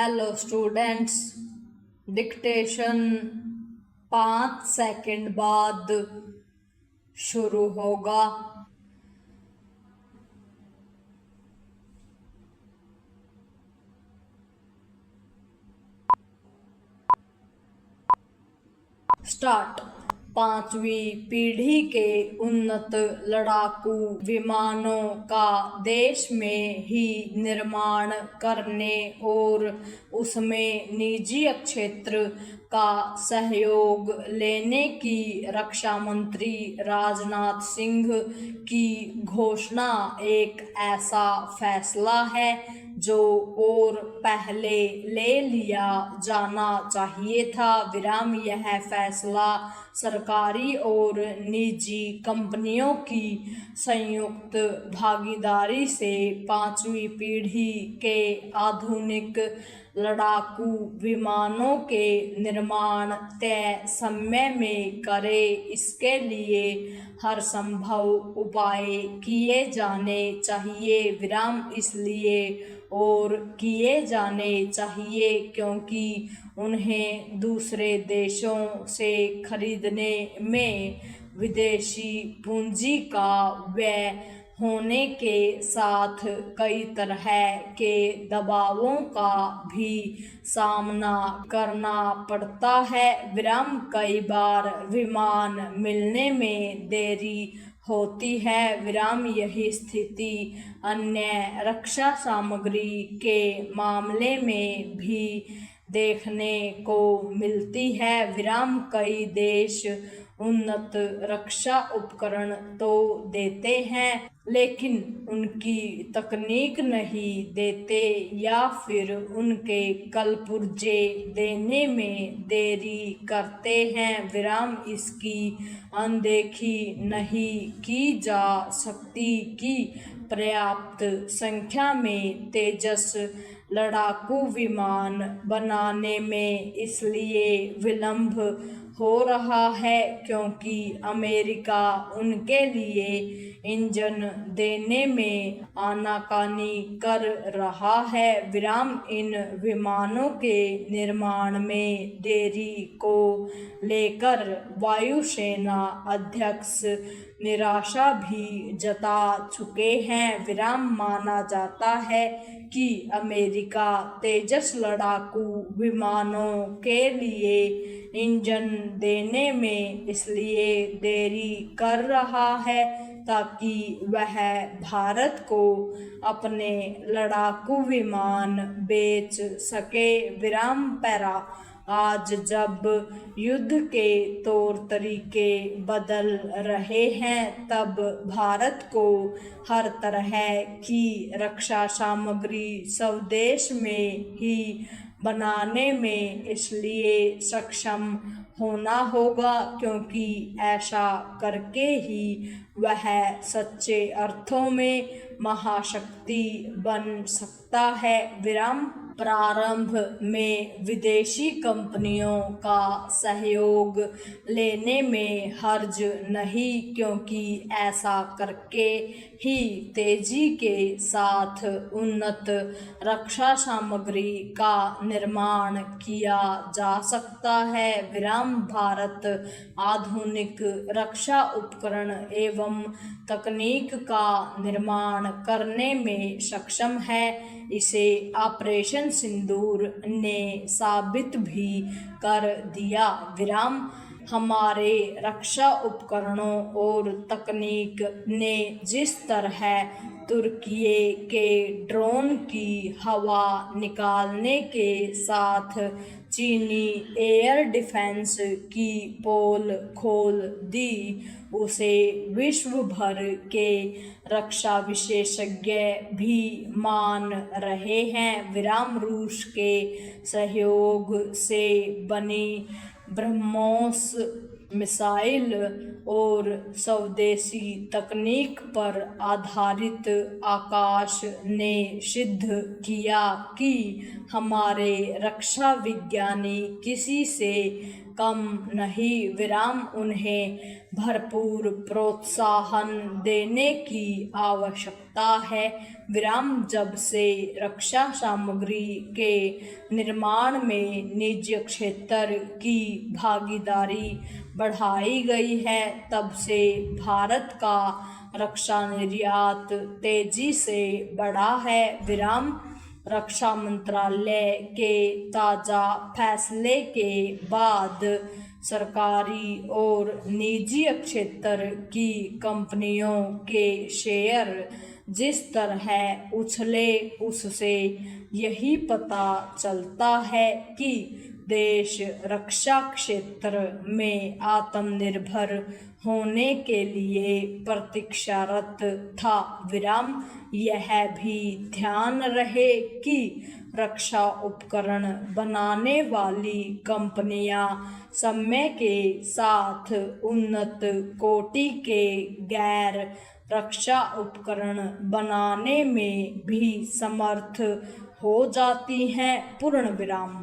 Hello students, dictation 5 second बाद शुरू होगा। स्टार्ट। पांचवी पीढ़ी के उन्नत लड़ाकू विमानों का देश में ही निर्माण करने और उसमें निजी क्षेत्र का सहयोग लेने की रक्षा मंत्री राजनाथ सिंह की घोषणा एक ऐसा फैसला है जो और पहले ले लिया जाना चाहिए था। यह फैसला सरकारी और निजी कंपनियों की संयुक्त भागीदारी से पांचवी पीढ़ी के आधुनिक लड़ाकू विमानों के निर्माण तय समय में करे, इसके लिए हर संभव उपाय किए जाने चाहिए। इसलिए और किए जाने चाहिए क्योंकि उन्हें दूसरे देशों से खरीदने में विदेशी पूंजी का व्यय होने के साथ कई तरह के दबावों का भी सामना करना पड़ता है। कई बार विमान मिलने में देरी होती है। यही स्थिति अन्य रक्षा सामग्री के मामले में भी देखने को मिलती है। कई देश उन्नत रक्षा उपकरण तो देते हैं लेकिन उनकी तकनीक नहीं देते या फिर उनके कलपुर्जे देने में देरी करते हैं। इसकी अनदेखी नहीं की जा सकती कि पर्याप्त संख्या में तेजस लड़ाकू विमान बनाने में इसलिए विलंब हो रहा है क्योंकि अमेरिका उनके लिए इंजन देने में आनाकानी कर रहा है। इन विमानों के निर्माण में देरी को लेकर वायुसेना अध्यक्ष निराशा भी जता चुके हैं। माना जाता है कि अमेरिका तेजस लड़ाकू विमानों के लिए इंजन देने में इसलिए देरी कर रहा है ताकि वह भारत को अपने लड़ाकू विमान बेच सके। पैरा आज जब युद्ध के तौर तरीके बदल रहे हैं तब भारत को हर तरह की रक्षा सामग्री स्वदेश में ही बनाने में इसलिए सक्षम होना होगा क्योंकि ऐसा करके ही वह सच्चे अर्थों में महाशक्ति बन सकता है। प्रारंभ में विदेशी कंपनियों का सहयोग लेने में हर्ज नहीं क्योंकि ऐसा करके ही तेजी के साथ उन्नत रक्षा सामग्री का निर्माण किया जा सकता है। भारत आधुनिक रक्षा उपकरण एवं तकनीक का निर्माण करने में सक्षम है। इसे ऑपरेशन सिंदूर ने साबित भी कर दिया। हमारे रक्षा उपकरणों और तकनीक ने जिस तरह तुर्की के ड्रोन की हवा निकालने के साथ चीनी एयर डिफेंस की पोल खोल दी, उसे विश्व भर के रक्षा विशेषज्ञ भी मान रहे हैं। रूस के सहयोग से बनी ब्रह्मोस मिसाइल और स्वदेशी तकनीक पर आधारित आकाश ने सिद्ध किया कि हमारे रक्षा विज्ञानी किसी से कम नहीं विराम उन्हें भरपूर प्रोत्साहन देने की आवश्यकता है विराम। जब से रक्षा सामग्री के निर्माण में निजी क्षेत्र की भागीदारी बढ़ाई गई है, तब से भारत का रक्षा निर्यात तेजी से बढ़ा है विराम। रक्षा मंत्रालय के ताज़ा फैसले के बाद सरकारी और निजी क्षेत्र की कंपनियों के शेयर जिस तरह उछले, उससे यही पता चलता है कि देश रक्षा क्षेत्र में आत्मनिर्भर होने के लिए प्रतीक्षारत था विराम। यह भी ध्यान रहे कि रक्षा उपकरण बनाने वाली कंपनियां समय के साथ उन्नत कोटि के गैर रक्षा उपकरण बनाने में भी समर्थ हो जाती हैं। पूर्ण विराम।